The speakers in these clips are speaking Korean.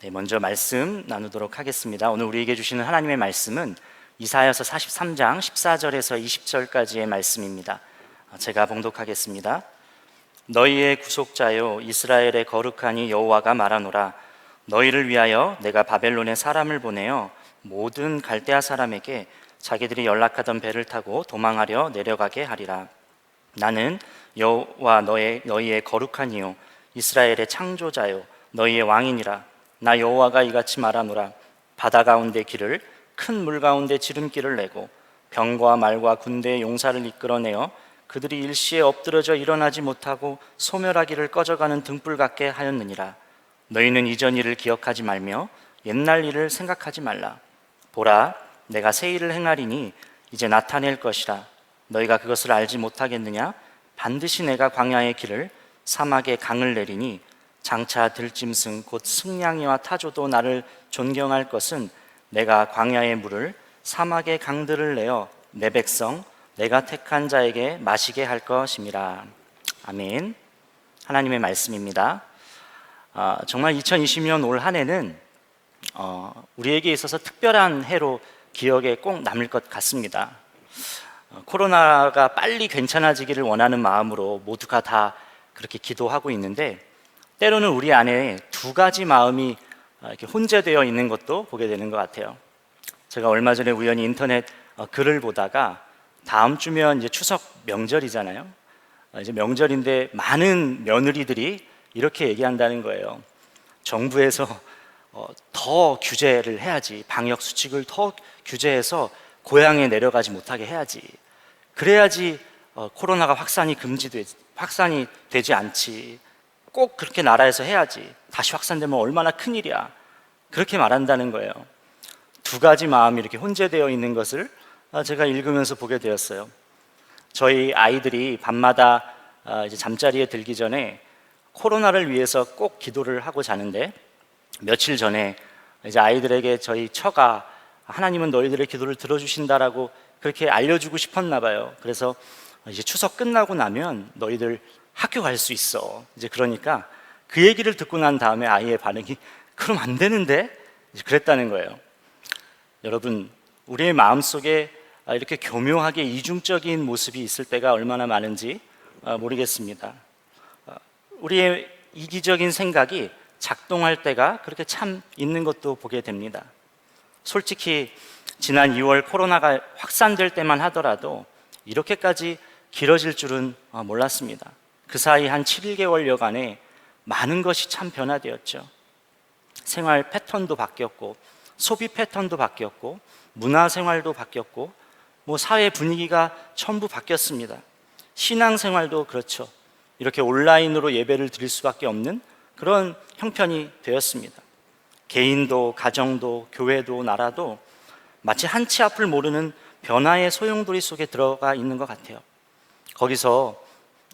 네, 먼저 말씀 나누도록 하겠습니다. 오늘 우리에게 주시는 하나님의 말씀은 이사야서 43장 14절에서 20절까지의 말씀입니다. 제가 봉독하겠습니다. 너희의 구속자요 이스라엘의 거룩하니 여호와가 말하노라. 너희를 위하여 내가 바벨론에 사람을 보내어 모든 갈대아 사람에게 자기들이 연락하던 배를 타고 도망하려 내려가게 하리라. 나는 여호와 너희의 거룩하니요 이스라엘의 창조자요 너희의 왕이니라. 나 여호와가 이같이 말하노라. 바다 가운데 길을 큰 물 가운데 지름길을 내고 병과 말과 군대의 용사를 이끌어내어 그들이 일시에 엎드러져 일어나지 못하고 소멸하기를 꺼져가는 등불 같게 하였느니라. 너희는 이전 일을 기억하지 말며 옛날 일을 생각하지 말라. 보라, 내가 새 일을 행하리니 이제 나타낼 것이라. 너희가 그것을 알지 못하겠느냐? 반드시 내가 광야의 길을 사막의 강을 내리니 장차 들짐승 곧 승냥이와 타조도 나를 존경할 것은 내가 광야의 물을 사막의 강들을 내어 내 백성 내가 택한 자에게 마시게 할 것임이라. 아멘. 하나님의 말씀입니다. 정말 2020년 올 한 해는 우리에게 있어서 특별한 해로 기억에 꼭 남을 것 같습니다. 코로나가 빨리 괜찮아지기를 원하는 마음으로 모두가 다 그렇게 기도하고 있는데, 때로는 우리 안에 두 가지 마음이 이렇게 혼재되어 있는 것도 보게 되는 것 같아요. 제가 얼마 전에 우연히 인터넷 글을 보다가 다음 주면 이제 추석 명절이잖아요. 이제 명절인데 많은 며느리들이 이렇게 얘기한다는 거예요. 정부에서 더 규제를 해야지, 방역 수칙을 더 규제해서 고향에 내려가지 못하게 해야지. 그래야지 코로나가 확산이 되지 않지. 꼭 그렇게 나라에서 해야지. 다시 확산되면 얼마나 큰일이야. 그렇게 말한다는 거예요. 두 가지 마음이 이렇게 혼재되어 있는 것을 제가 읽으면서 보게 되었어요. 저희 아이들이 밤마다 이제 잠자리에 들기 전에 코로나를 위해서 꼭 기도를 하고 자는데, 며칠 전에 이제 아이들에게 저희 처가 하나님은 너희들의 기도를 들어주신다라고 그렇게 알려주고 싶었나 봐요. 그래서 이제 추석 끝나고 나면 너희들 학교 갈 수 있어. 이제 그러니까 그 얘기를 듣고 난 다음에 아이의 반응이 그럼 안 되는데? 이제 그랬다는 거예요. 여러분, 우리의 마음속에 이렇게 교묘하게 이중적인 모습이 있을 때가 얼마나 많은지 모르겠습니다. 우리의 이기적인 생각이 작동할 때가 그렇게 참 있는 것도 보게 됩니다. 솔직히 지난 2월 코로나가 확산될 때만 하더라도 이렇게까지 길어질 줄은 몰랐습니다. 그 사이 한 7개월여간에 많은 것이 참 변화되었죠. 생활 패턴도 바뀌었고, 소비 패턴도 바뀌었고, 문화 생활도 바뀌었고, 사회 분위기가 전부 바뀌었습니다. 신앙 생활도 그렇죠. 이렇게 온라인으로 예배를 드릴 수밖에 없는 그런 형편이 되었습니다. 개인도, 가정도, 교회도, 나라도 마치 한치 앞을 모르는 변화의 소용돌이 속에 들어가 있는 것 같아요. 거기서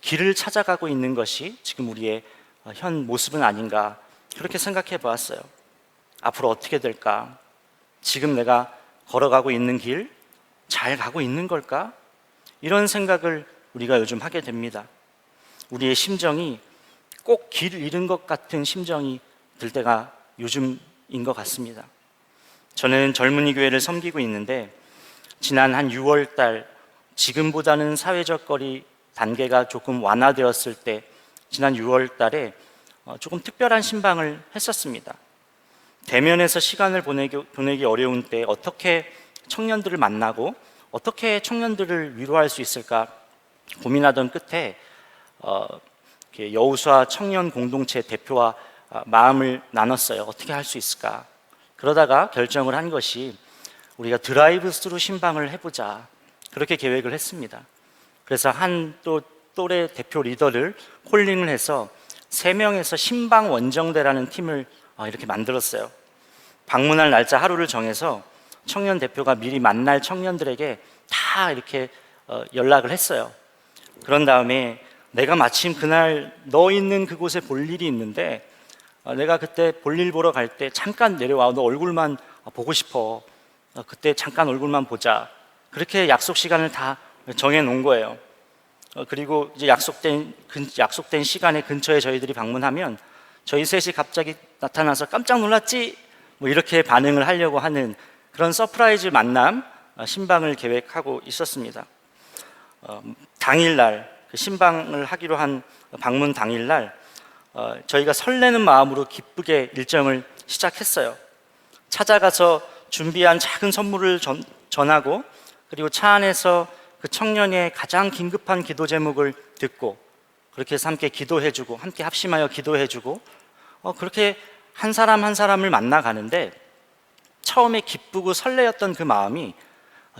길을 찾아가고 있는 것이 지금 우리의 현 모습은 아닌가, 그렇게 생각해 보았어요. 앞으로 어떻게 될까? 지금 내가 걸어가고 있는 길, 잘 가고 있는 걸까? 이런 생각을 우리가 요즘 하게 됩니다. 우리의 심정이 꼭 길 잃은 것 같은 심정이 들 때가 요즘인 것 같습니다. 저는 젊은이 교회를 섬기고 있는데, 지난 한 6월 달 지금보다는 사회적 거리 단계가 조금 완화되었을 때, 지난 6월 달에 조금 특별한 신방을 했었습니다. 대면에서 시간을 보내기 어려운 때 어떻게 청년들을 만나고 어떻게 청년들을 위로할 수 있을까 고민하던 끝에 여우수아 청년 공동체 대표와 마음을 나눴어요. 어떻게 할 수 있을까? 그러다가 결정을 한 것이 우리가 드라이브 스루 신방을 해보자, 그렇게 계획을 했습니다. 그래서 한 또래 대표 리더를 콜링을 해서 3명에서 신방 원정대라는 팀을 이렇게 만들었어요. 방문할 날짜 하루를 정해서 청년 대표가 미리 만날 청년들에게 다 이렇게 연락을 했어요. 그런 다음에 내가 마침 그날 너 있는 그곳에 볼 일이 있는데 내가 그때 볼일 보러 갈 때 잠깐 내려와, 너 얼굴만 보고 싶어. 그때 잠깐 얼굴만 보자. 그렇게 약속 시간을 다 정해 놓은 거예요. 그리고 이제 약속된 시간에 근처에 저희들이 방문하면 저희 셋이 갑자기 나타나서 깜짝 놀랐지? 뭐 이렇게 반응을 하려고 하는 그런 서프라이즈 만남, 신방을 계획하고 있었습니다. 당일날, 그 신방을 하기로 한 방문 당일날 저희가 설레는 마음으로 기쁘게 일정을 시작했어요. 찾아가서 준비한 작은 선물을 전하고, 그리고 차 안에서 그 청년의 가장 긴급한 기도 제목을 듣고, 그렇게 해서 함께 기도해주고, 함께 합심하여 기도해주고, 그렇게 한 사람 한 사람을 만나가는데, 처음에 기쁘고 설레었던 그 마음이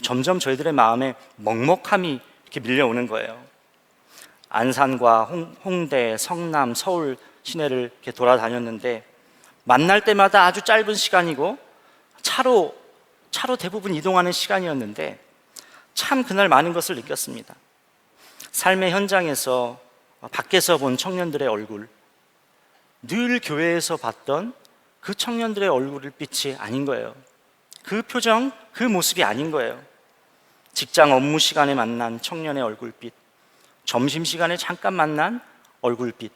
점점 저희들의 마음에 먹먹함이 이렇게 밀려오는 거예요. 안산과 홍대, 성남, 서울 시내를 이렇게 돌아다녔는데, 만날 때마다 아주 짧은 시간이고 차로 대부분 이동하는 시간이었는데, 참 그날 많은 것을 느꼈습니다. 삶의 현장에서 밖에서 본 청년들의 얼굴, 늘 교회에서 봤던 그 청년들의 얼굴 빛이 아닌 거예요. 그 표정, 그 모습이 아닌 거예요. 직장 업무 시간에 만난 청년의 얼굴빛, 점심시간에 잠깐 만난 얼굴빛,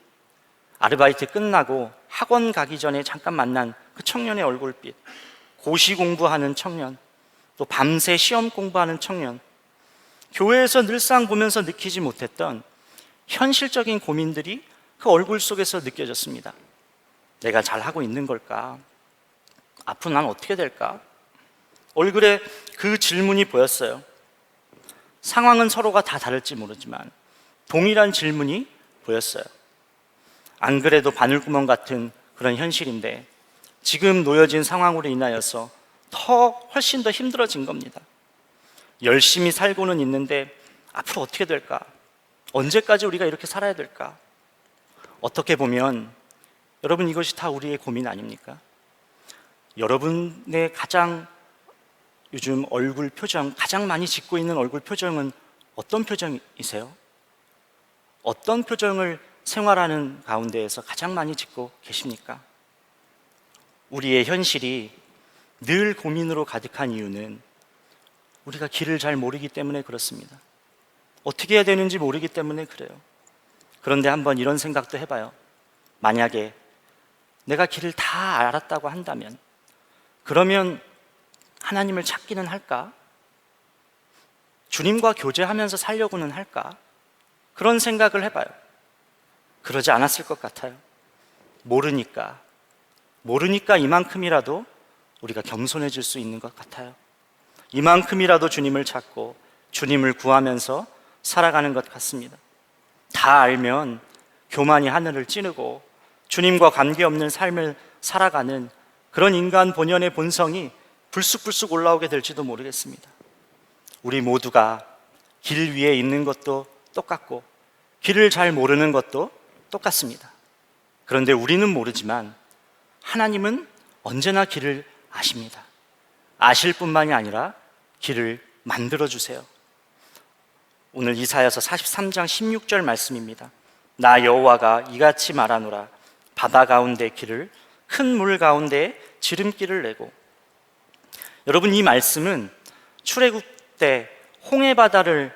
아르바이트 끝나고 학원 가기 전에 잠깐 만난 그 청년의 얼굴빛, 고시 공부하는 청년, 또 밤새 시험 공부하는 청년, 교회에서 늘상 보면서 느끼지 못했던 현실적인 고민들이 그 얼굴 속에서 느껴졌습니다. 내가 잘하고 있는 걸까? 앞으로 난 어떻게 될까? 얼굴에 그 질문이 보였어요. 상황은 서로가 다 다를지 모르지만 동일한 질문이 보였어요. 안 그래도 바늘구멍 같은 그런 현실인데 지금 놓여진 상황으로 인하여서 훨씬 더 힘들어진 겁니다. 열심히 살고는 있는데 앞으로 어떻게 될까? 언제까지 우리가 이렇게 살아야 될까? 어떻게 보면 여러분, 이것이 다 우리의 고민 아닙니까? 여러분의 가장 요즘 얼굴 표정, 가장 많이 짓고 있는 얼굴 표정은 어떤 표정이세요? 어떤 표정을 생활하는 가운데에서 가장 많이 짓고 계십니까? 우리의 현실이 늘 고민으로 가득한 이유는 우리가 길을 잘 모르기 때문에 그렇습니다. 어떻게 해야 되는지 모르기 때문에 그래요. 그런데 한번 이런 생각도 해봐요. 만약에 내가 길을 다 알았다고 한다면, 그러면 하나님을 찾기는 할까? 주님과 교제하면서 살려고는 할까? 그런 생각을 해봐요. 그러지 않았을 것 같아요. 모르니까 이만큼이라도 우리가 겸손해질 수 있는 것 같아요. 이만큼이라도 주님을 찾고 주님을 구하면서 살아가는 것 같습니다. 다 알면 교만이 하늘을 찌르고 주님과 관계없는 삶을 살아가는 그런 인간 본연의 본성이 불쑥불쑥 올라오게 될지도 모르겠습니다. 우리 모두가 길 위에 있는 것도 똑같고 길을 잘 모르는 것도 똑같습니다. 그런데 우리는 모르지만 하나님은 언제나 길을 아십니다. 아실 뿐만이 아니라 길을 만들어주세요. 오늘 이사야서 43장 16절 말씀입니다. 나 여호와가 이같이 말하노라. 바다 가운데 길을, 큰 물 가운데 지름길을 내고. 여러분, 이 말씀은 출애굽 때 홍해바다를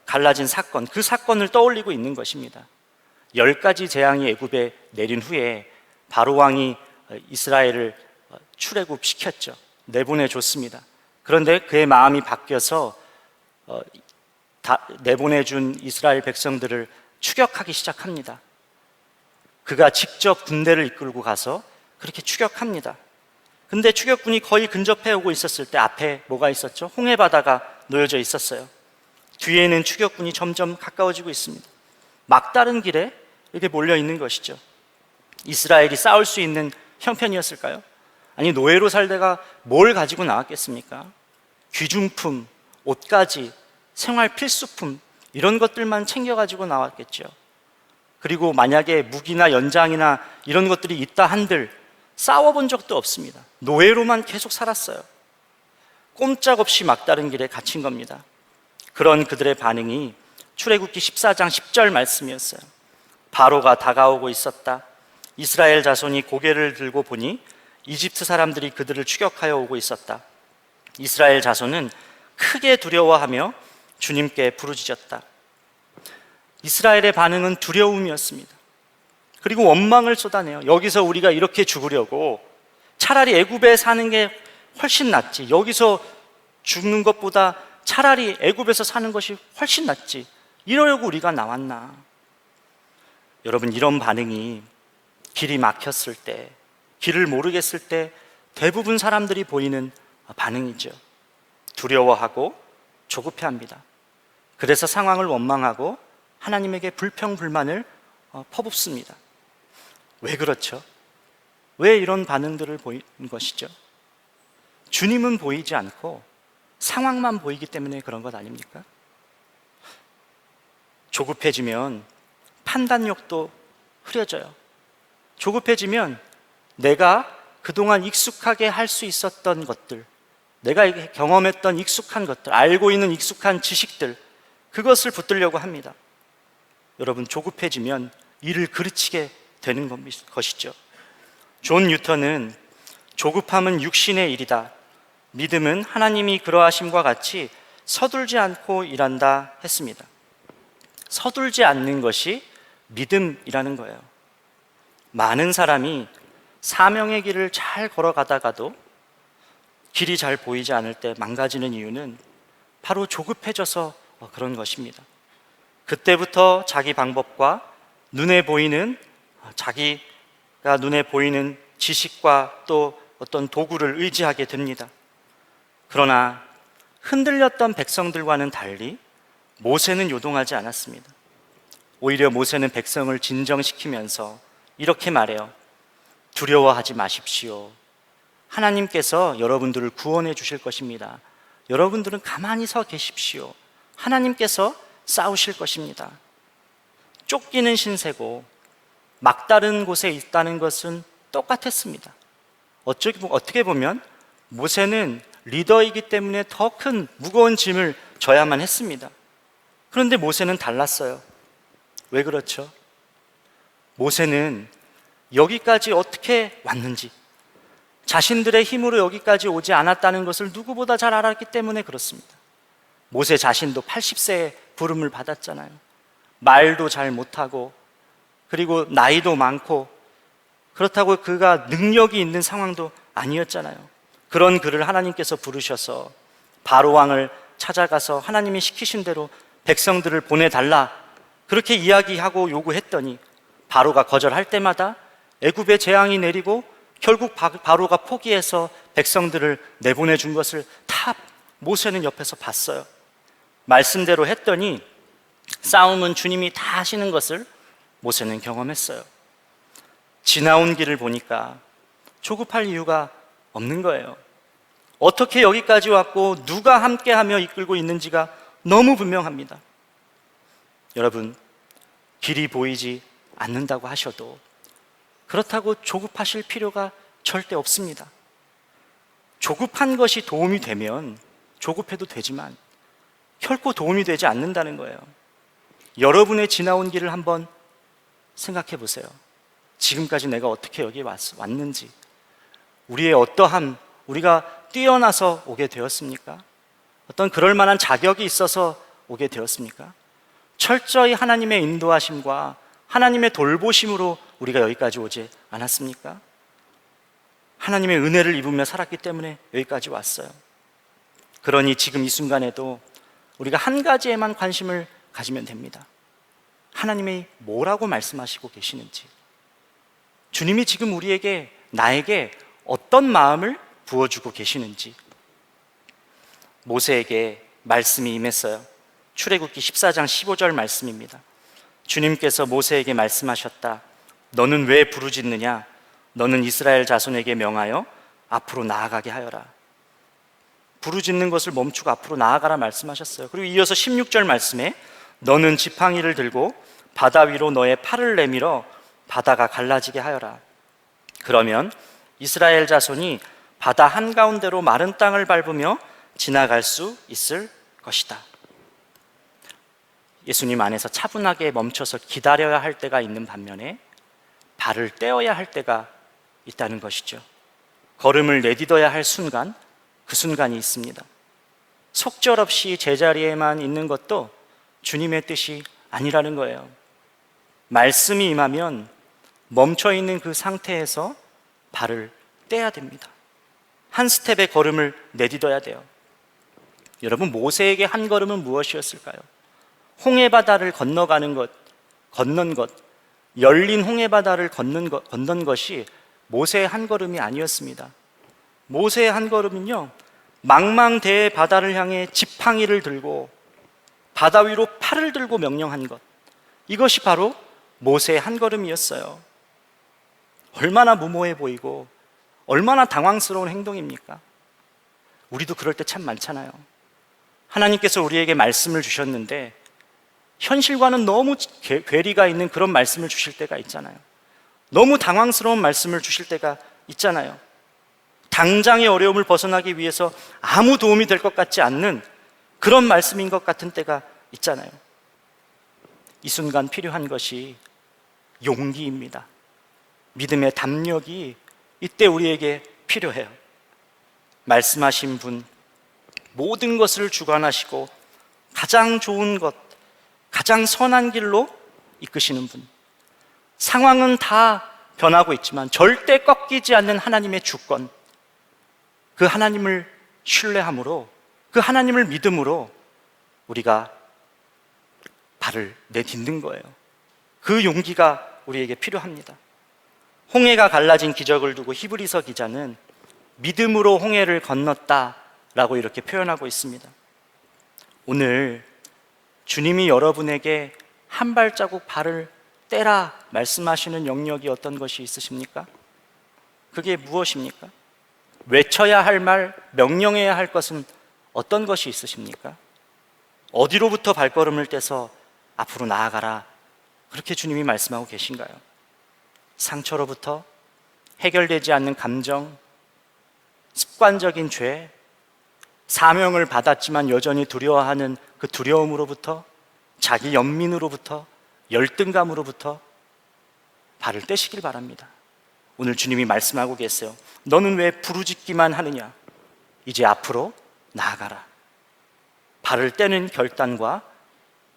갈라진 사건, 그 사건을 떠올리고 있는 것입니다. 10가지 재앙이 애굽에 내린 후에 바로 왕이 이스라엘을 출애굽시켰죠. 내보내줬습니다. 그런데 그의 마음이 바뀌어서 내보내준 이스라엘 백성들을 추격하기 시작합니다. 그가 직접 군대를 이끌고 가서 그렇게 추격합니다. 근데 추격군이 거의 근접해 오고 있었을 때 앞에 뭐가 있었죠? 홍해바다가 놓여져 있었어요. 뒤에는 추격군이 점점 가까워지고 있습니다. 막다른 길에 이렇게 몰려 있는 것이죠. 이스라엘이 싸울 수 있는 형편이었을까요? 아니, 노예로 살다가 뭘 가지고 나왔겠습니까? 귀중품, 옷가지, 생활 필수품, 이런 것들만 챙겨가지고 나왔겠죠. 그리고 만약에 무기나 연장이나 이런 것들이 있다 한들 싸워본 적도 없습니다. 노예로만 계속 살았어요. 꼼짝없이 막다른 길에 갇힌 겁니다. 그런 그들의 반응이 출애굽기 14장 10절 말씀이었어요. 바로가 다가오고 있었다. 이스라엘 자손이 고개를 들고 보니 이집트 사람들이 그들을 추격하여 오고 있었다. 이스라엘 자손은 크게 두려워하며 주님께 부르짖었다. 이스라엘의 반응은 두려움이었습니다. 그리고 원망을 쏟아내요. 여기서 우리가 이렇게 죽으려고 차라리 애굽에 사는 게 훨씬 낫지. 여기서 죽는 것보다 차라리 애굽에서 사는 것이 훨씬 낫지. 이러려고 우리가 나왔나. 여러분, 이런 반응이 길이 막혔을 때, 길을 모르겠을 때 대부분 사람들이 보이는 반응이죠. 두려워하고 조급해합니다. 그래서 상황을 원망하고 하나님에게 불평불만을 퍼붓습니다. 왜 그렇죠? 왜 이런 반응들을 보이는 것이죠? 주님은 보이지 않고 상황만 보이기 때문에 그런 것 아닙니까? 조급해지면 판단력도 흐려져요. 조급해지면 내가 그동안 익숙하게 할 수 있었던 것들, 내가 경험했던 익숙한 것들, 알고 있는 익숙한 지식들, 그것을 붙들려고 합니다. 여러분, 조급해지면 일을 그르치게 되는 것이죠. 존 뉴턴은 조급함은 육신의 일이다. 믿음은 하나님이 그러하심과 같이 서둘지 않고 일한다 했습니다. 서둘지 않는 것이 믿음이라는 거예요. 많은 사람이 사명의 길을 잘 걸어가다가도 길이 잘 보이지 않을 때 망가지는 이유는 바로 조급해져서 그런 것입니다. 그때부터 자기 방법과 자기가 눈에 보이는 지식과 또 어떤 도구를 의지하게 됩니다. 그러나 흔들렸던 백성들과는 달리 모세는 요동하지 않았습니다. 오히려 모세는 백성을 진정시키면서 이렇게 말해요. 두려워하지 마십시오. 하나님께서 여러분들을 구원해 주실 것입니다. 여러분들은 가만히 서 계십시오. 하나님께서 싸우실 것입니다. 쫓기는 신세고 막다른 곳에 있다는 것은 똑같았습니다. 어떻게 보면 모세는 리더이기 때문에 더 큰 무거운 짐을 져야만 했습니다. 그런데 모세는 달랐어요. 왜 그렇죠? 모세는 여기까지 어떻게 왔는지, 자신들의 힘으로 여기까지 오지 않았다는 것을 누구보다 잘 알았기 때문에 그렇습니다. 모세 자신도 80세에 부름을 받았잖아요. 말도 잘 못하고, 그리고 나이도 많고, 그렇다고 그가 능력이 있는 상황도 아니었잖아요. 그런 그를 하나님께서 부르셔서 바로 왕을 찾아가서 하나님이 시키신 대로 백성들을 보내달라, 그렇게 이야기하고 요구했더니 바로가 거절할 때마다 애굽에 재앙이 내리고 결국 바로가 포기해서 백성들을 내보내준 것을 다 모세는 옆에서 봤어요. 말씀대로 했더니 싸움은 주님이 다 하시는 것을 모세는 경험했어요. 지나온 길을 보니까 조급할 이유가 없는 거예요. 어떻게 여기까지 왔고 누가 함께하며 이끌고 있는지가 너무 분명합니다. 여러분, 길이 보이지 않는다고 하셔도 그렇다고 조급하실 필요가 절대 없습니다. 조급한 것이 도움이 되면 조급해도 되지만 결코 도움이 되지 않는다는 거예요. 여러분의 지나온 길을 한번 생각해 보세요. 지금까지 내가 어떻게 여기 왔는지, 우리의 어떠함, 우리가 뛰어나서 오게 되었습니까? 어떤 그럴 만한 자격이 있어서 오게 되었습니까? 철저히 하나님의 인도하심과 하나님의 돌보심으로 우리가 여기까지 오지 않았습니까? 하나님의 은혜를 입으며 살았기 때문에 여기까지 왔어요. 그러니 지금 이 순간에도 우리가 한 가지에만 관심을 가지면 됩니다. 하나님이 뭐라고 말씀하시고 계시는지, 주님이 지금 나에게 어떤 마음을 부어주고 계시는지. 모세에게 말씀이 임했어요. 출애굽기 14장 15절 말씀입니다. 주님께서 모세에게 말씀하셨다. 너는 왜 부르짖느냐? 너는 이스라엘 자손에게 명하여 앞으로 나아가게 하여라. 부르짖는 것을 멈추고 앞으로 나아가라 말씀하셨어요. 그리고 이어서 16절 말씀에 너는 지팡이를 들고 바다 위로 너의 팔을 내밀어 바다가 갈라지게 하여라. 그러면 이스라엘 자손이 바다 한가운데로 마른 땅을 밟으며 지나갈 수 있을 것이다. 예수님 안에서 차분하게 멈춰서 기다려야 할 때가 있는 반면에 발을 떼어야 할 때가 있다는 것이죠. 걸음을 내딛어야 할 순간, 그 순간이 있습니다. 속절없이 제자리에만 있는 것도 주님의 뜻이 아니라는 거예요. 말씀이 임하면 멈춰 있는 그 상태에서 발을 떼야 됩니다. 한 스텝의 걸음을 내딛어야 돼요. 여러분, 모세에게 한 걸음은 무엇이었을까요? 홍해바다를 건너가는 것, 건넌 것, 열린 홍해바다를 건넌 것이 모세의 한 걸음이 아니었습니다. 모세의 한 걸음은요, 망망대해 바다를 향해 지팡이를 들고 바다 위로 팔을 들고 명령한 것, 이것이 바로 모세의 한 걸음이었어요. 얼마나 무모해 보이고 얼마나 당황스러운 행동입니까? 우리도 그럴 때 참 많잖아요. 하나님께서 우리에게 말씀을 주셨는데 현실과는 너무 괴리가 있는 그런 말씀을 주실 때가 있잖아요. 너무 당황스러운 말씀을 주실 때가 있잖아요. 당장의 어려움을 벗어나기 위해서 아무 도움이 될 것 같지 않는 그런 말씀인 것 같은 때가 있잖아요. 이 순간 필요한 것이 용기입니다. 믿음의 담력이 이때 우리에게 필요해요. 말씀하신 분, 모든 것을 주관하시고 가장 좋은 것, 가장 선한 길로 이끄시는 분, 상황은 다 변하고 있지만 절대 꺾이지 않는 하나님의 주권, 그 하나님을 신뢰함으로, 그 하나님을 믿음으로 우리가 발을 내딛는 거예요. 그 용기가 우리에게 필요합니다. 홍해가 갈라진 기적을 두고 히브리서 기자는 믿음으로 홍해를 건넜다라고 이렇게 표현하고 있습니다. 오늘 주님이 여러분에게 한 발자국 발을 떼라 말씀하시는 영역이 어떤 것이 있으십니까? 그게 무엇입니까? 외쳐야 할 말, 명령해야 할 것은 어떤 것이 있으십니까? 어디로부터 발걸음을 떼서 앞으로 나아가라, 그렇게 주님이 말씀하고 계신가요? 상처로부터, 해결되지 않는 감정, 습관적인 죄, 사명을 받았지만 여전히 두려워하는 그 두려움으로부터, 자기 연민으로부터, 열등감으로부터 발을 떼시길 바랍니다. 오늘 주님이 말씀하고 계세요. 너는 왜 부르짖기만 하느냐? 이제 앞으로 나아가라. 발을 떼는 결단과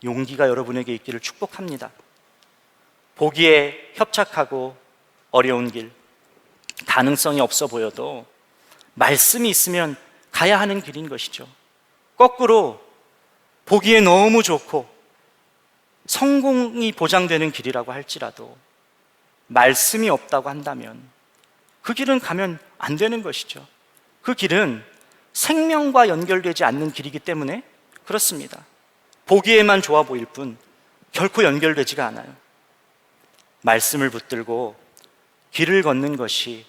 용기가 여러분에게 있기를 축복합니다. 보기에 협착하고 어려운 길, 가능성이 없어 보여도 말씀이 있으면 가야 하는 길인 것이죠. 거꾸로 보기에 너무 좋고 성공이 보장되는 길이라고 할지라도 말씀이 없다고 한다면 그 길은 가면 안 되는 것이죠. 그 길은 생명과 연결되지 않는 길이기 때문에 그렇습니다. 보기에만 좋아 보일 뿐 결코 연결되지가 않아요. 말씀을 붙들고 길을 걷는 것이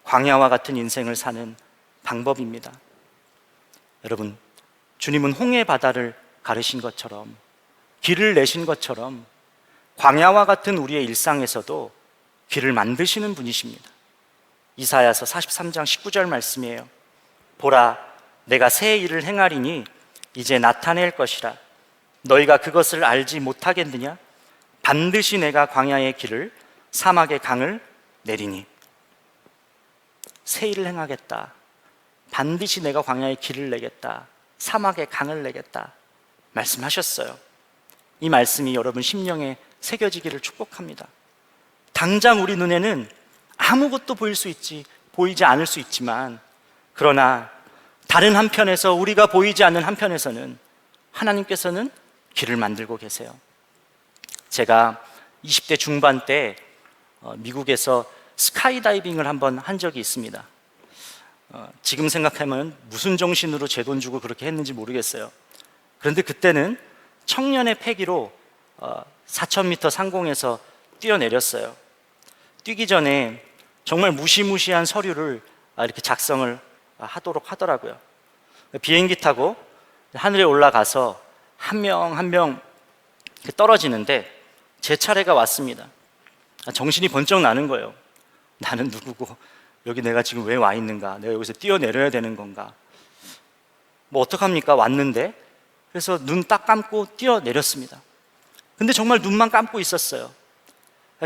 광야와 같은 인생을 사는 방법입니다. 여러분, 주님은 홍해 바다를 가르신 것처럼, 길을 내신 것처럼 광야와 같은 우리의 일상에서도 길을 만드시는 분이십니다. 이사야서 43장 19절 말씀이에요. 보라, 내가 새 일을 행하리니 이제 나타낼 것이라. 너희가 그것을 알지 못하겠느냐? 반드시 내가 광야의 길을, 사막의 강을 내리니. 새 일을 행하겠다. 반드시 내가 광야의 길을 내겠다. 사막의 강을 내겠다. 말씀하셨어요. 이 말씀이 여러분 심령에 새겨지기를 축복합니다. 당장 우리 눈에는 아무것도 보이지 않을 수 있지만, 그러나 다른 한편에서, 우리가 보이지 않는 한편에서는 하나님께서는 길을 만들고 계세요. 제가 20대 중반 때 미국에서 스카이다이빙을 한번 한 적이 있습니다. 지금 생각하면 무슨 정신으로 제 돈 주고 그렇게 했는지 모르겠어요. 그런데 그때는 청년의 패기로 4,000m 상공에서 뛰어내렸어요. 뛰기 전에 정말 무시무시한 서류를 이렇게 작성을 하도록 하더라고요. 비행기 타고 하늘에 올라가서 한 명 한 명 떨어지는데 제 차례가 왔습니다. 정신이 번쩍 나는 거예요. 나는 누구고 여기 내가 지금 왜 와 있는가? 내가 여기서 뛰어내려야 되는 건가? 뭐 어떡합니까? 왔는데. 그래서 눈 딱 감고 뛰어내렸습니다. 근데 정말 눈만 감고 있었어요.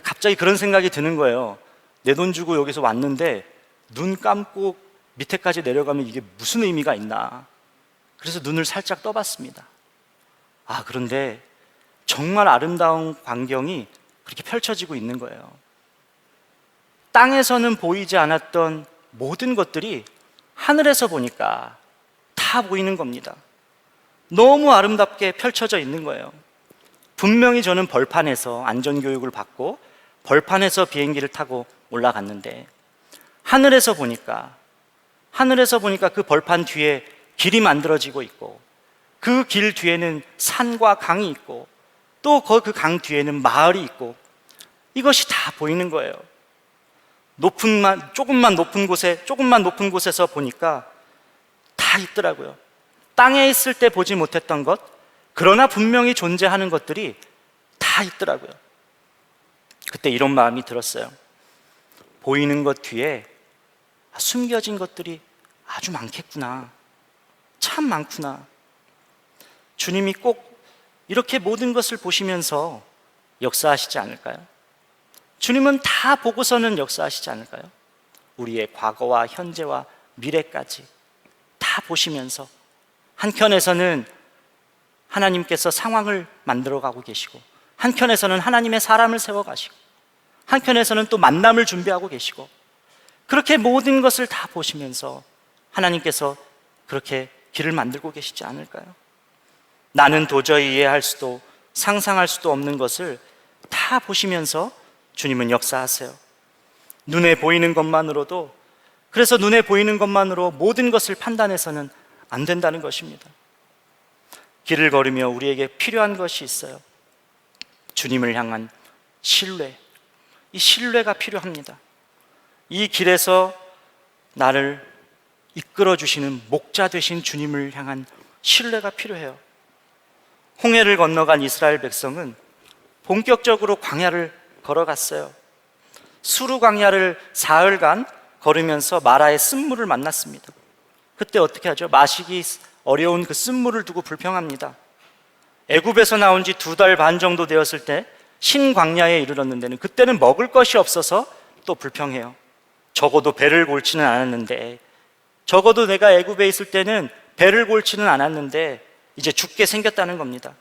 갑자기 그런 생각이 드는 거예요. 내 돈 주고 여기서 왔는데 눈 감고 밑에까지 내려가면 이게 무슨 의미가 있나? 그래서 눈을 살짝 떠봤습니다. 그런데 정말 아름다운 광경이 그렇게 펼쳐지고 있는 거예요. 땅에서는 보이지 않았던 모든 것들이 하늘에서 보니까 다 보이는 겁니다. 너무 아름답게 펼쳐져 있는 거예요. 분명히 저는 벌판에서 안전교육을 받고 벌판에서 비행기를 타고 올라갔는데 하늘에서 보니까 그 벌판 뒤에 길이 만들어지고 있고 그 길 뒤에는 산과 강이 있고 또 그 강 뒤에는 마을이 있고 이것이 다 보이는 거예요. 조금만 높은 곳에서 보니까 다 있더라고요. 땅에 있을 때 보지 못했던 것, 그러나 분명히 존재하는 것들이 다 있더라고요. 그때 이런 마음이 들었어요. 보이는 것 뒤에 숨겨진 것들이 아주 많겠구나. 참 많구나. 주님이 꼭 이렇게 모든 것을 보시면서 역사하시지 않을까요? 주님은 다 보고서는 역사하시지 않을까요? 우리의 과거와 현재와 미래까지 다 보시면서 한켠에서는 하나님께서 상황을 만들어가고 계시고 한켠에서는 하나님의 사람을 세워가시고 한켠에서는 또 만남을 준비하고 계시고 그렇게 모든 것을 다 보시면서 하나님께서 그렇게 길을 만들고 계시지 않을까요? 나는 도저히 이해할 수도 상상할 수도 없는 것을 다 보시면서 주님은 역사하세요. 눈에 보이는 것만으로도, 그래서 눈에 보이는 것만으로 모든 것을 판단해서는 안 된다는 것입니다. 길을 걸으며 우리에게 필요한 것이 있어요. 주님을 향한 신뢰, 이 신뢰가 필요합니다. 이 길에서 나를 이끌어 주시는 목자 되신 주님을 향한 신뢰가 필요해요. 홍해를 건너간 이스라엘 백성은 본격적으로 광야를 걸어갔어요. 수르 광야를 사흘간 걸으면서 마라의 쓴물을 만났습니다. 그때 어떻게 하죠? 마시기 어려운 그 쓴물을 두고 불평합니다. 애굽에서 나온 지 2달 반 정도 되었을 때 신광야에 이르렀는 데는 그때는 먹을 것이 없어서 또 불평해요. 적어도 배를 골지는 않았는데, 적어도 내가 애굽에 있을 때는 배를 골지는 않았는데 이제 죽게 생겼다는 겁니다.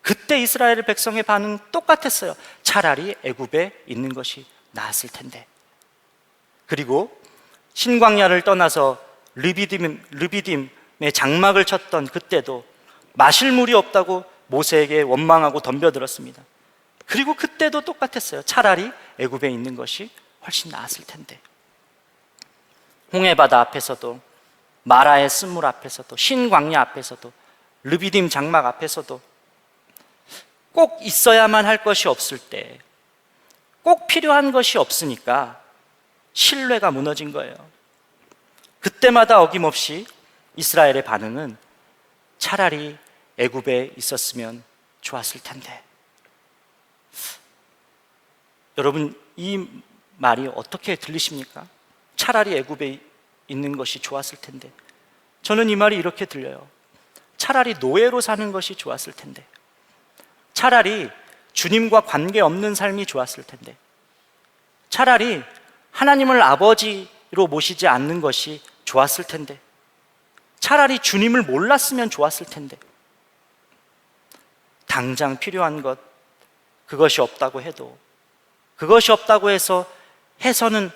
그때 이스라엘 백성의 반응 똑같았어요. 차라리 애굽에 있는 것이 나았을 텐데. 그리고 신광야를 떠나서 르비딤의 장막을 쳤던 그때도 마실 물이 없다고 모세에게 원망하고 덤벼들었습니다. 그리고 그때도 똑같았어요. 차라리 애굽에 있는 것이 훨씬 나았을 텐데. 홍해바다 앞에서도, 마라의 쓴물 앞에서도, 신광야 앞에서도, 르비딤 장막 앞에서도 꼭 있어야만 할 것이 없을 때, 꼭 필요한 것이 없으니까 신뢰가 무너진 거예요. 그때마다 어김없이 이스라엘의 반응은 차라리 애굽에 있었으면 좋았을 텐데. 여러분, 이 말이 어떻게 들리십니까? 차라리 애굽에 있는 것이 좋았을 텐데. 저는 이 말이 이렇게 들려요. 차라리 노예로 사는 것이 좋았을 텐데. 차라리 주님과 관계없는 삶이 좋았을 텐데. 차라리 하나님을 아버지로 모시지 않는 것이 좋았을 텐데. 차라리 주님을 몰랐으면 좋았을 텐데. 당장 필요한 것, 그것이 없다고 해도, 그것이 없다고 해서는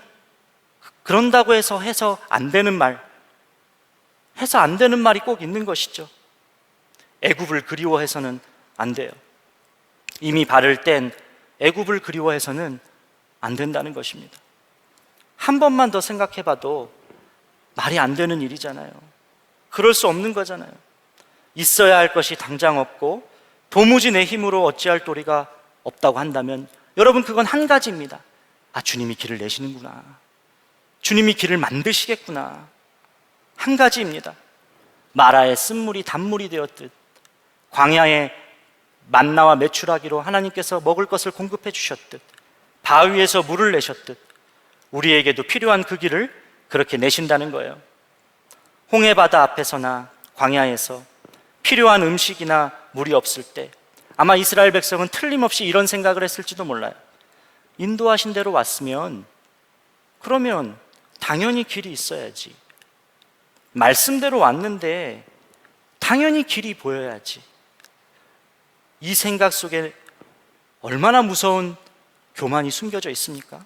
그런다고 해서 안 되는 말, 해서 안 되는 말이 꼭 있는 것이죠. 애굽을 그리워해서는 안 돼요. 이미 발을 뗀 애굽을 그리워해서는 안 된다는 것입니다. 한 번만 더 생각해 봐도 말이 안 되는 일이잖아요. 그럴 수 없는 거잖아요. 있어야 할 것이 당장 없고 도무지 내 힘으로 어찌할 도리가 없다고 한다면 여러분, 그건 한 가지입니다. 아, 주님이 길을 내시는구나. 주님이 길을 만드시겠구나. 한 가지입니다. 마라의 쓴물이 단물이 되었듯 광야에 만나와 메추라기로 하나님께서 먹을 것을 공급해 주셨듯 바위에서 물을 내셨듯 우리에게도 필요한 그 길을 그렇게 내신다는 거예요. 홍해바다 앞에서나 광야에서 필요한 음식이나 물이 없을 때 아마 이스라엘 백성은 틀림없이 이런 생각을 했을지도 몰라요. 인도하신 대로 왔으면 그러면 당연히 길이 있어야지. 말씀대로 왔는데 당연히 길이 보여야지. 이 생각 속에 얼마나 무서운 교만이 숨겨져 있습니까?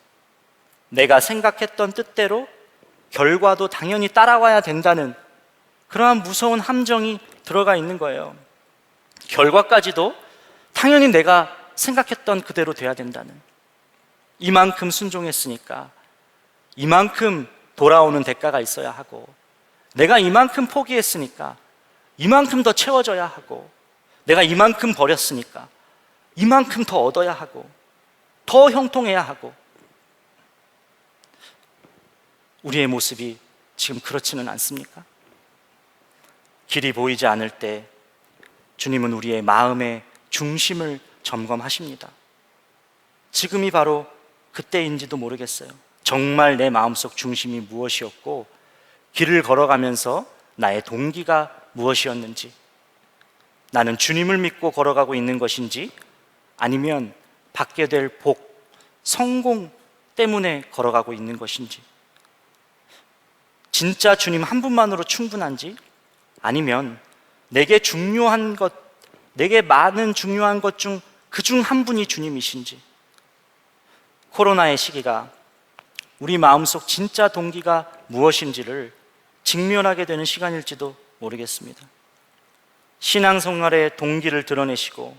내가 생각했던 뜻대로 결과도 당연히 따라와야 된다는 그러한 무서운 함정이 들어가 있는 거예요. 결과까지도 당연히 내가 생각했던 그대로 돼야 된다는, 이만큼 순종했으니까 이만큼 돌아오는 대가가 있어야 하고, 내가 이만큼 포기했으니까 이만큼 더 채워져야 하고, 내가 이만큼 버렸으니까 이만큼 더 얻어야 하고, 더 형통해야 하고. 우리의 모습이 지금 그렇지는 않습니까? 길이 보이지 않을 때 주님은 우리의 마음의 중심을 점검하십니다. 지금이 바로 그때인지도 모르겠어요. 정말 내 마음속 중심이 무엇이었고, 길을 걸어가면서 나의 동기가 무엇이었는지, 나는 주님을 믿고 걸어가고 있는 것인지, 아니면 받게 될 복, 성공 때문에 걸어가고 있는 것인지, 진짜 주님 한 분만으로 충분한지, 아니면 내게 중요한 것, 내게 많은 중요한 것 중 그 중 한 분이 주님이신지. 코로나의 시기가 우리 마음속 진짜 동기가 무엇인지를 직면하게 되는 시간일지도 모르겠습니다. 신앙생활의 동기를 드러내시고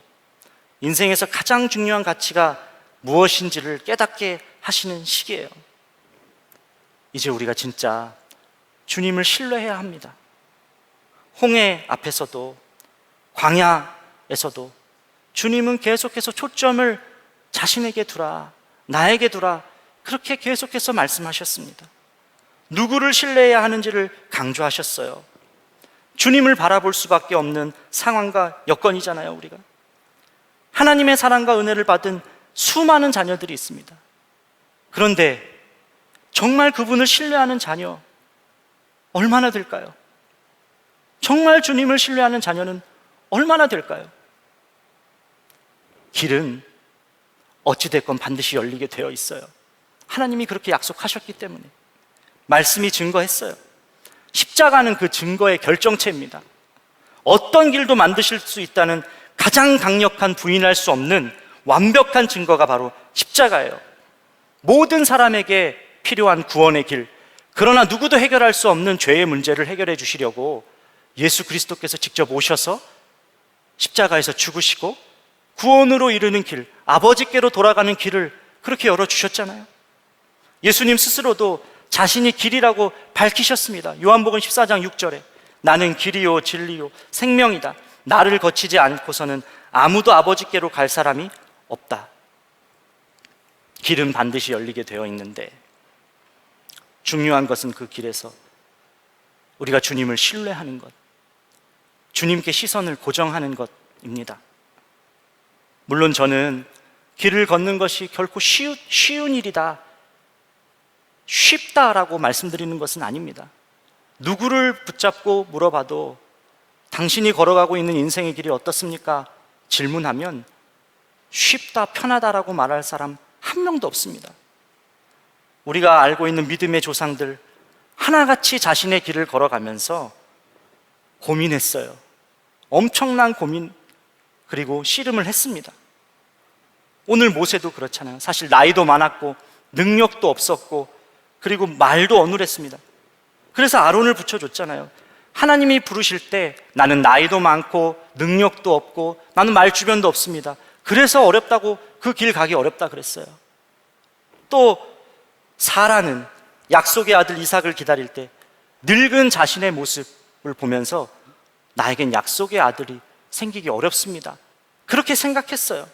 인생에서 가장 중요한 가치가 무엇인지를 깨닫게 하시는 시기예요. 이제 우리가 진짜 주님을 신뢰해야 합니다. 홍해 앞에서도 광야에서도 주님은 계속해서 초점을 자신에게 두라, 나에게 두라, 그렇게 계속해서 말씀하셨습니다. 누구를 신뢰해야 하는지를 강조하셨어요. 주님을 바라볼 수밖에 없는 상황과 여건이잖아요. 우리가 하나님의 사랑과 은혜를 받은 수많은 자녀들이 있습니다. 그런데 정말 그분을 신뢰하는 자녀 얼마나 될까요? 정말 주님을 신뢰하는 자녀는 얼마나 될까요? 길은 어찌됐건 반드시 열리게 되어 있어요. 하나님이 그렇게 약속하셨기 때문에. 말씀이 증거했어요. 십자가는 그 증거의 결정체입니다. 어떤 길도 만드실 수 있다는 가장 강력한, 부인할 수 없는 완벽한 증거가 바로 십자가예요. 모든 사람에게 필요한 구원의 길, 그러나 누구도 해결할 수 없는 죄의 문제를 해결해 주시려고 예수 그리스도께서 직접 오셔서 십자가에서 죽으시고 구원으로 이르는 길, 아버지께로 돌아가는 길을 그렇게 열어주셨잖아요. 예수님 스스로도 자신이 길이라고 밝히셨습니다. 요한복음 14장 6절에 나는 길이요 진리요 생명이다. 나를 거치지 않고서는 아무도 아버지께로 갈 사람이 없다. 길은 반드시 열리게 되어 있는데 중요한 것은 그 길에서 우리가 주님을 신뢰하는 것, 주님께 시선을 고정하는 것입니다. 물론 저는 길을 걷는 것이 결코 쉬운 일이다, 쉽다라고 말씀드리는 것은 아닙니다. 누구를 붙잡고 물어봐도 당신이 걸어가고 있는 인생의 길이 어떻습니까? 질문하면 쉽다, 편하다라고 말할 사람 한 명도 없습니다. 우리가 알고 있는 믿음의 조상들 하나같이 자신의 길을 걸어가면서 고민했어요. 엄청난 고민, 그리고 씨름을 했습니다. 오늘 모세도 그렇잖아요. 사실 나이도 많았고 능력도 없었고 그리고 말도 어눌했습니다. 그래서 아론을 붙여줬잖아요. 하나님이 부르실 때 나는 나이도 많고 능력도 없고 나는 말 주변도 없습니다. 그래서 어렵다고, 그 길 가기 어렵다 그랬어요. 또 사라는 약속의 아들 이삭을 기다릴 때 늙은 자신의 모습을 보면서 나에겐 약속의 아들이 생기기 어렵습니다, 그렇게 생각했어요.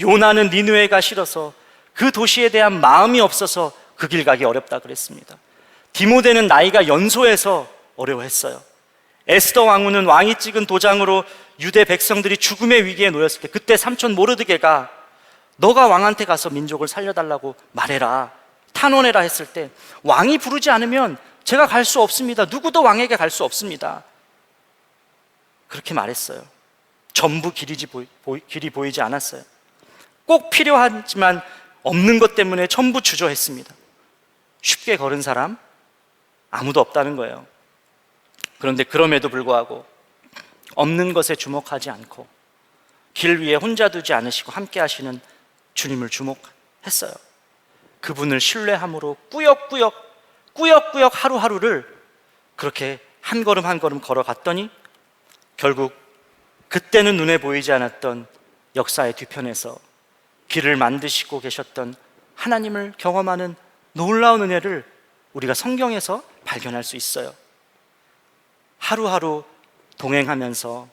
요나는 니느웨가 싫어서 그 도시에 대한 마음이 없어서 그 길 가기 어렵다 그랬습니다. 디모데는 나이가 연소해서 어려워했어요. 에스더 왕후는 왕이 찍은 도장으로 유대 백성들이 죽음의 위기에 놓였을 때 그때 삼촌 모르드게가 너가 왕한테 가서 민족을 살려달라고 말해라, 탄원해라 했을 때 왕이 부르지 않으면 제가 갈 수 없습니다, 누구도 왕에게 갈 수 없습니다, 그렇게 말했어요. 전부 길이 보이지 않았어요. 꼭 필요하지만 없는 것 때문에 전부 주저했습니다. 쉽게 걸은 사람 아무도 없다는 거예요. 그런데 그럼에도 불구하고 없는 것에 주목하지 않고 길 위에 혼자 두지 않으시고 함께 하시는 주님을 주목했어요. 그분을 신뢰함으로 꾸역꾸역 하루하루를 그렇게 한 걸음 한 걸음 걸어갔더니 결국 그때는 눈에 보이지 않았던 역사의 뒤편에서 길을 만드시고 계셨던 하나님을 경험하는 놀라운 은혜를 우리가 성경에서 발견할 수 있어요. 하루하루 동행하면서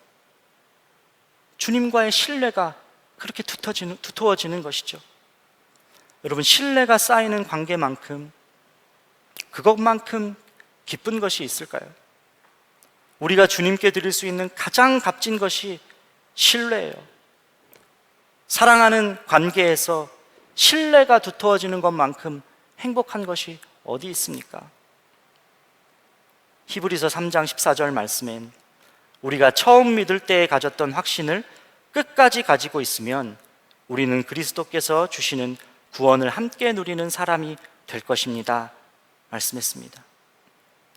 주님과의 신뢰가 그렇게 두터워지는 것이죠. 여러분, 신뢰가 쌓이는 관계만큼 그것만큼 기쁜 것이 있을까요? 우리가 주님께 드릴 수 있는 가장 값진 것이 신뢰예요. 사랑하는 관계에서 신뢰가 두터워지는 것만큼 행복한 것이 어디 있습니까? 히브리서 3장 14절 말씀엔 우리가 처음 믿을 때에 가졌던 확신을 끝까지 가지고 있으면 우리는 그리스도께서 주시는 구원을 함께 누리는 사람이 될 것입니다 말씀했습니다.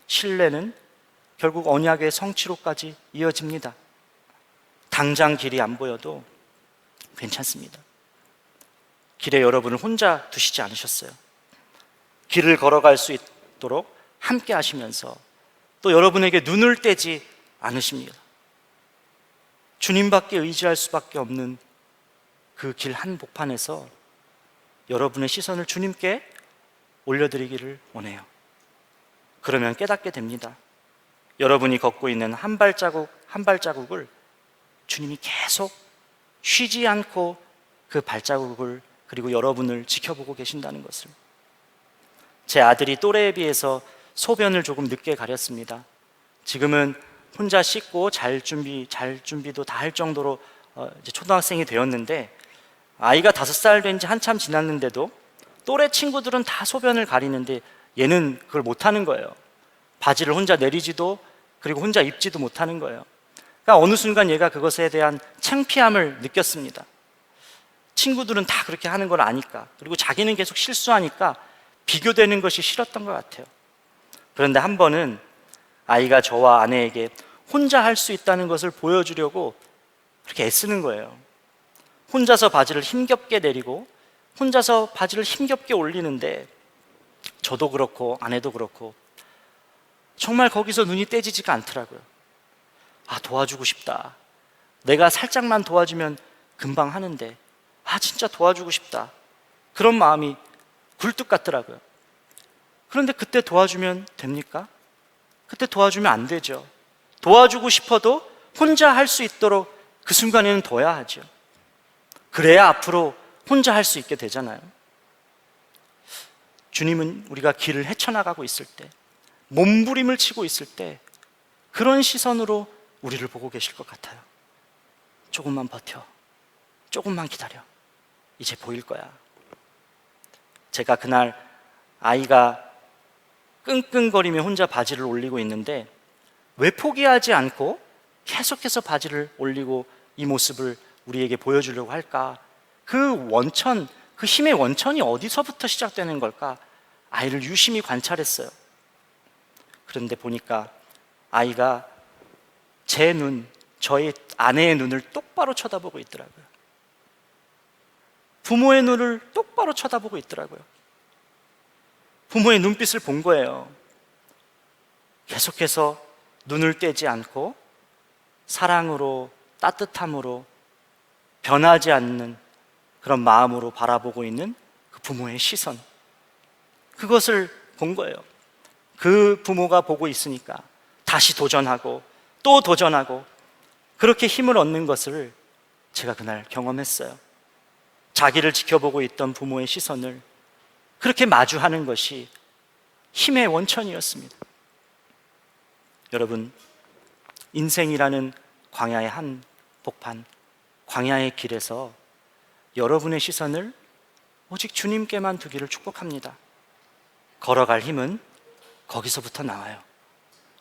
신뢰는 결국 언약의 성취로까지 이어집니다. 당장 길이 안 보여도 괜찮습니다. 길에 여러분을 혼자 두시지 않으셨어요. 길을 걸어갈 수 있도록 함께 하시면서 또 여러분에게 눈을 떼지 않으십니다. 주님밖에 의지할 수밖에 없는 그 길 한복판에서 여러분의 시선을 주님께 올려드리기를 원해요. 그러면 깨닫게 됩니다. 여러분이 걷고 있는 한 발자국 한 발자국을 주님이 계속 쉬지 않고 그 발자국을 그리고 여러분을 지켜보고 계신다는 것을. 제 아들이 또래에 비해서 소변을 조금 늦게 가렸습니다. 지금은 혼자 씻고 잘 준비도 다 할 정도로 이제 초등학생이 되었는데, 아이가 5살 된 지 한참 지났는데도 또래 친구들은 다 소변을 가리는데 얘는 그걸 못하는 거예요. 바지를 혼자 내리지도 그리고 혼자 입지도 못하는 거예요. 그러니까 어느 순간 얘가 그것에 대한 창피함을 느꼈습니다. 친구들은 다 그렇게 하는 걸 아니까, 그리고 자기는 계속 실수하니까 비교되는 것이 싫었던 것 같아요. 그런데 한 번은 아이가 저와 아내에게 혼자 할 수 있다는 것을 보여주려고 그렇게 애쓰는 거예요. 혼자서 바지를 힘겹게 내리고 혼자서 바지를 힘겹게 올리는데 저도 그렇고 아내도 그렇고 정말 거기서 눈이 떼지지가 않더라고요. 아, 도와주고 싶다. 내가 살짝만 도와주면 금방 하는데 진짜 도와주고 싶다. 그런 마음이 굴뚝 같더라고요. 그런데 그때 도와주면 됩니까? 그때 도와주면 안 되죠. 도와주고 싶어도 혼자 할 수 있도록 그 순간에는 둬야 하죠. 그래야 앞으로 혼자 할 수 있게 되잖아요. 주님은 우리가 길을 헤쳐나가고 있을 때, 몸부림을 치고 있을 때 그런 시선으로 우리를 보고 계실 것 같아요. 조금만 버텨, 조금만 기다려, 이제 보일 거야. 제가 그날 아이가 끙끙거리며 혼자 바지를 올리고 있는데 왜 포기하지 않고 계속해서 바지를 올리고 이 모습을 우리에게 보여주려고 할까? 그 원천, 그 힘의 원천이 어디서부터 시작되는 걸까? 아이를 유심히 관찰했어요. 그런데 보니까 아이가 제 눈, 저희 아내의 눈을 똑바로 쳐다보고 있더라고요. 부모의 눈을 똑바로 쳐다보고 있더라고요. 부모의 눈빛을 본 거예요. 계속해서 눈을 떼지 않고 사랑으로, 따뜻함으로, 변하지 않는 그런 마음으로 바라보고 있는 그 부모의 시선, 그것을 본 거예요. 그 부모가 보고 있으니까 다시 도전하고 또 도전하고 그렇게 힘을 얻는 것을 제가 그날 경험했어요. 자기를 지켜보고 있던 부모의 시선을 그렇게 마주하는 것이 힘의 원천이었습니다. 여러분, 인생이라는 광야의 한 복판, 광야의 길에서 여러분의 시선을 오직 주님께만 두기를 축복합니다. 걸어갈 힘은 거기서부터 나와요.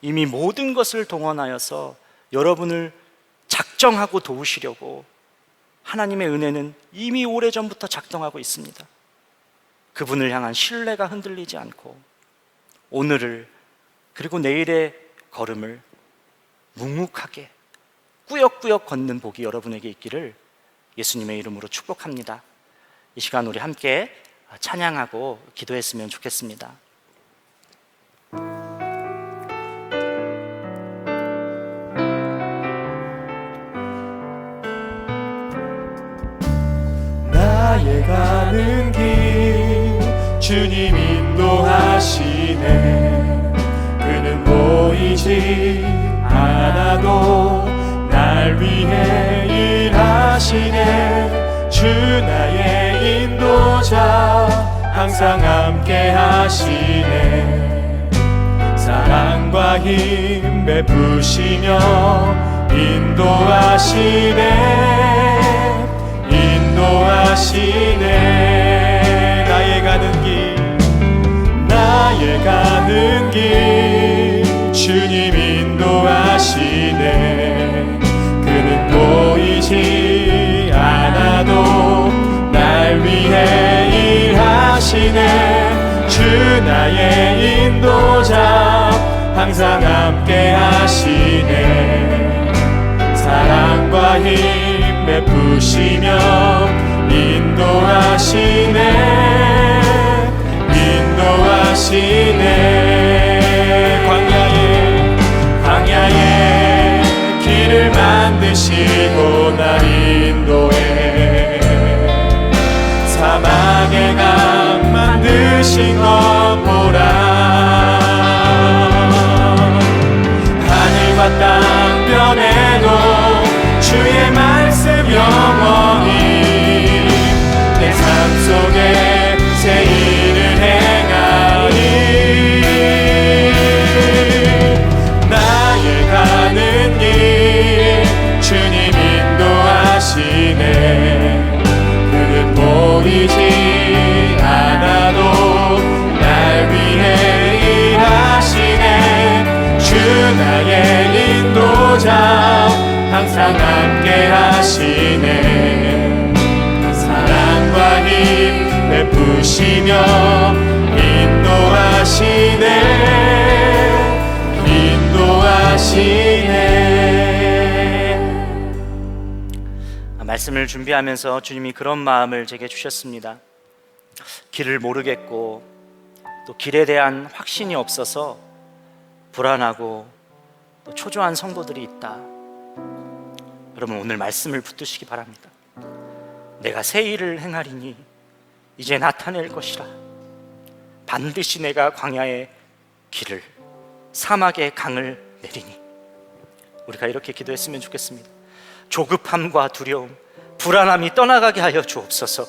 이미 모든 것을 동원하여서 여러분을 작정하고 도우시려고 하나님의 은혜는 이미 오래전부터 작동하고 있습니다. 그분을 향한 신뢰가 흔들리지 않고 오늘을 그리고 내일의 걸음을 묵묵하게 꾸역꾸역 걷는 복이 여러분에게 있기를 예수님의 이름으로 축복합니다. 이 시간 우리 함께 찬양하고 기도했으면 좋겠습니다. 나의 가는 길 주님 인도하시네. 그는 보이지 않아도 날 위해 일하시네. 주 나의 인도자 항상 함께 하시네. 사랑과 힘 베푸시며 인도하시네. 인도하시네. 나의 가는 길 주님 인도하시네. 그는 보이지 않아도 날 위해 일하시네. 주 나의 인도자 항상 함께 하시네. 사랑과 힘 베푸시며 인도하시네. 인도하시네. 광야에 길을 만드시고 날 인도해. 사막에 강 만드신 것 보라. 하늘과 땅 변해도 주의 말씀 영원히 내 삶 속에 새 일을 행하니. 나의 가는 길 주님 인도하시네. 그는 보이지 않아도 날 위해 일하시네. 주 나의 인도자 항상 함께 하시네. 사랑과 힘 베푸시며 인도하시네. 인도하시네. 말씀을 준비하면서 주님이 그런 마음을 제게 주셨습니다. 길을 모르겠고 또 길에 대한 확신이 없어서 불안하고 또 초조한 성도들이 있다. 여러분, 오늘 말씀을 붙드시기 바랍니다. 내가 새 일을 행하리니 이제 나타낼 것이라. 반드시 내가 광야의 길을 사막의 강을 내리니. 우리가 이렇게 기도했으면 좋겠습니다. 조급함과 두려움, 불안함이 떠나가게 하여 주옵소서.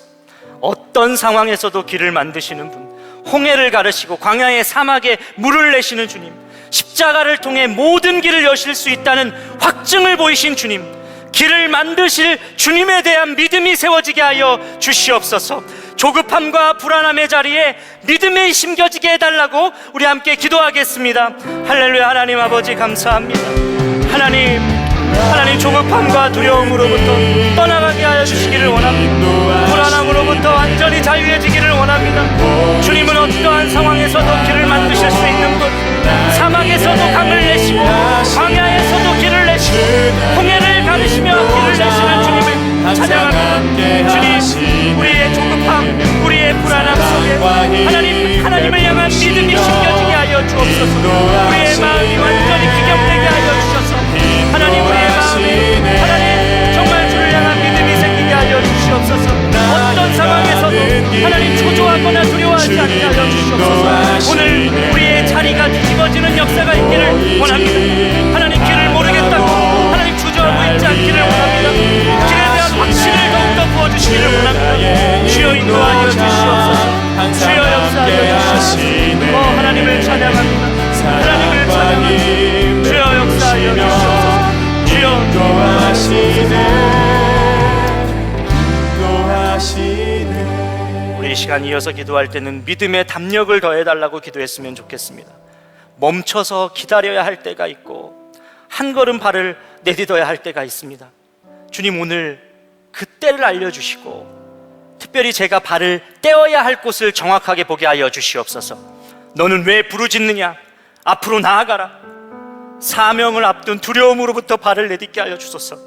어떤 상황에서도 길을 만드시는 분, 홍해를 가르시고 광야의 사막에 물을 내시는 주님, 십자가를 통해 모든 길을 여실 수 있다는 확증을 보이신 주님, 길을 만드실 주님에 대한 믿음이 세워지게 하여 주시옵소서. 조급함과 불안함의 자리에 믿음이 심겨지게 해달라고 우리 함께 기도하겠습니다. 할렐루야. 하나님 아버지 감사합니다. 하나님 조급함과 두려움으로부터 떠나가게 하여 주시기를 원합니다. 불안함으로부터 완전히 자유해지기를 원합니다. 주님은 어떠한 상황에서도 길을 만드실 수 있는 분, 사막에서도 강을 내시고 광야에서도 길을 내시고 홍해를 가르시며 길을 내시는 주님을 찬양합니다. 주님, 우리의 조급함, 우리의 불안함 속에 하나님을 향한 믿음이 심겨지게 하여 주옵소서. 우리의 마음이 완전히 기경되게 하여 주셔서 하나님, 우리의 마음에 하나님 정말 주를 향한 믿음이 생기게 하여 주시옵소서. 어떤 상황에서도 하나님 초조하거나 두려워하지 않게 하여 주시옵소서. 오늘 우리의 자리가 뒤집어지는 역사가 있기를 원합니다. 하나님, 길을 모르겠다고 하나님 주저하고 있지 않기를 원합니다. 길에 대한 확신을 더욱더 부어주시기를 원합니다. 주여 인도하여 주시옵소서. 주여 역사하여 주시옵소서. 하나님을 찬양합니다. 하나님을 찬양합니다. 주여 역사하여 주시옵소서. 우리 이 시간 이어서 기도할 때는 믿음의 담력을 더해달라고 기도했으면 좋겠습니다. 멈춰서 기다려야 할 때가 있고 한 걸음 발을 내딛어야 할 때가 있습니다. 주님, 오늘 그 때를 알려주시고 특별히 제가 발을 떼어야 할 곳을 정확하게 보게 하여 주시옵소서. 너는 왜 부르짖느냐? 앞으로 나아가라. 사명을 앞둔 두려움으로부터 발을 내딛게 하여 주소서.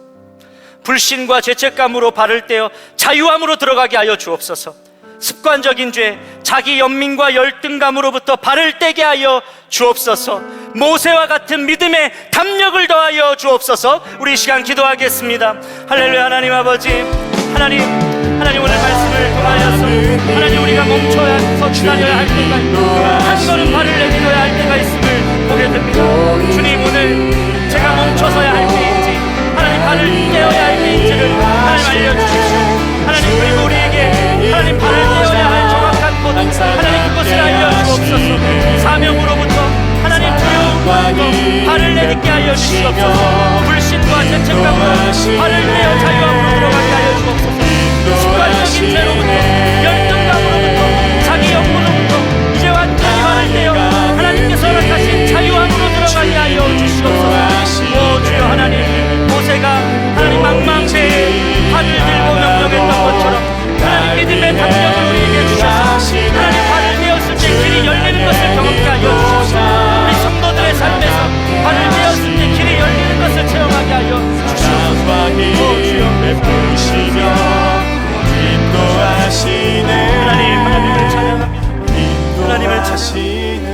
불신과 죄책감으로 발을 떼어 자유함으로 들어가게 하여 주옵소서. 습관적인 죄, 자기 연민과 열등감으로부터 발을 떼게 하여 주옵소서. 모세와 같은 믿음의 담력을 더하여 주옵소서. 우리 이 시간 기도하겠습니다. 할렐루야. 하나님 아버지, 하나님 오늘 말씀을 통하여서 하나님 우리가 멈춰서 기다려야 할 때가 있고 한 걸음 발을 내딛어야 할 때가 있음을 보게 됩니다. 주님, 오늘 제가 멈춰서야 할 때인지 하나님 발을 떼어야 할 때인지를 하나님 알려주십시오. 하나님, 그리고 우리에게 하나님 발을 떼어야 할 정확한 곳 하나님 그것을 알려주옵소서. 사명으로부터 하나님 두려움으로부터 발을 내딛게 하여 주시옵소서. 불신과 죄책감으로 발을 떼어 자유함으로 들어가게 하여 주옵소서. 습관적인 죄로부터 열등감으로부터 자기 영혼으로부터 이제 완전히 발을 떼어 하나님께서 허락하신 자유함으로 들어가게 하여 주시옵소서. 오 주여, 하나님 모세가 하나님 망망대에 발을 들고 명령했던 것처럼 하나님 믿음의 담력을 우리에게 주셔서 하나님 발을 떼었을 때 길이 열리는 것을 경험케 하여 주시옵소서. 우리 성도들의 삶에서 발을 떼었을 때 길이 열리는 것을 체험하게 하여 주시옵소서. 오 주여, 베푸시며 인도하시네. 하나님을 찬양합니다. 하나님을 인도하시네.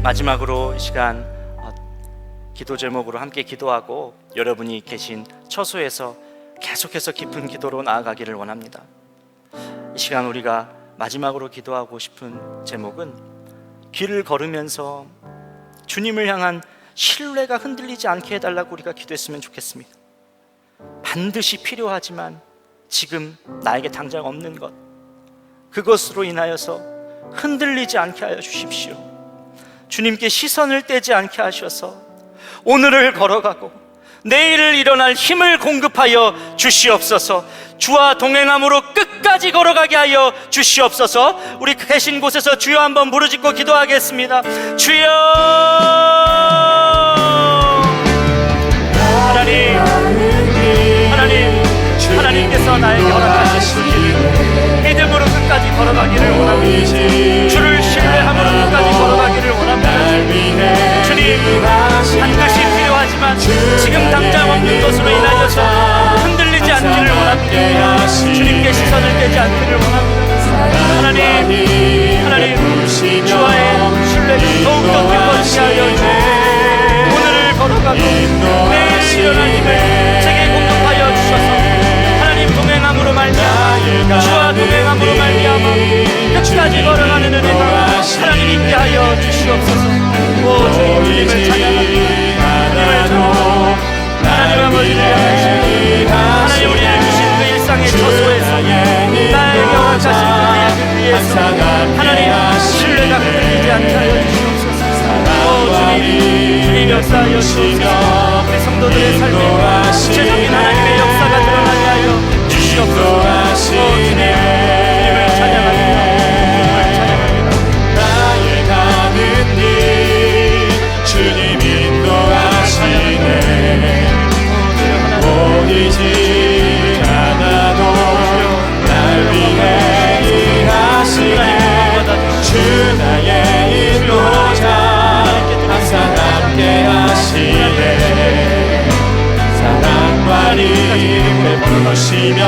마지막으로 이 시간 기도 제목으로 함께 기도하고 여러분이 계신 처소에서 계속해서 깊은 기도로 나아가기를 원합니다. 이 시간 우리가 마지막으로 기도하고 싶은 제목은 길을 걸으면서 주님을 향한 신뢰가 흔들리지 않게 해달라고 우리가 기도했으면 좋겠습니다. 반드시 필요하지만 지금 나에게 당장 없는 것, 그것으로 인하여서 흔들리지 않게 하여 주십시오. 주님께 시선을 떼지 않게 하셔서 오늘을 걸어가고 내일을 일어날 힘을 공급하여 주시옵소서. 주와 동행함으로 끝까지 걸어가게 하여 주시옵소서. 우리 계신 곳에서 주여 한번 부르짖고 기도하겠습니다. 주여, 하나님께서 나에게 허락하신 길을 믿음으로 끝까지 걸어가기를 원합니다. 주를 신뢰함으로 끝까지 걸어가기를 원합니다. 주님, 반드시 필요하지만 지금 당장 없는 것으로 인하여서 흔들리지 않기를 원합니다. 주님께 시선을 떼지 않기를 원합니다. 하나님 주와의 신뢰를 더욱더 깊어지게 하여 주옵소서. 오늘을 걸어가고 내일 일어날 힘을 제게 공급하여 주셔서 동행함으로 말미암아 주와 동행함으로 말미암아 끝까지 걸어가는 은혜가 하나님 있게 하여 주시옵소서. 오 주님을 찬양합니다. 하나님 아버지를 향하시고 하나님 우리를 주신 그 일상의 처소에서 나에게 허락하신 그 위에서 하나님 신뢰가 흔들리지 않게 하여 주시옵소서. 오 주님 역사하여 주시옵소서. 우리 성도들의 삶에 구체적인 하나님의 역사가 드러나게 하여 주시옵소서. 오 주님을 찬양합니다. 나의 가는 길 주님 인도하시네. 보이지 않아도 날 위해 일하시네. 주 나의 인도자 항상 함께 하시네. 사랑과 힘을 부으시며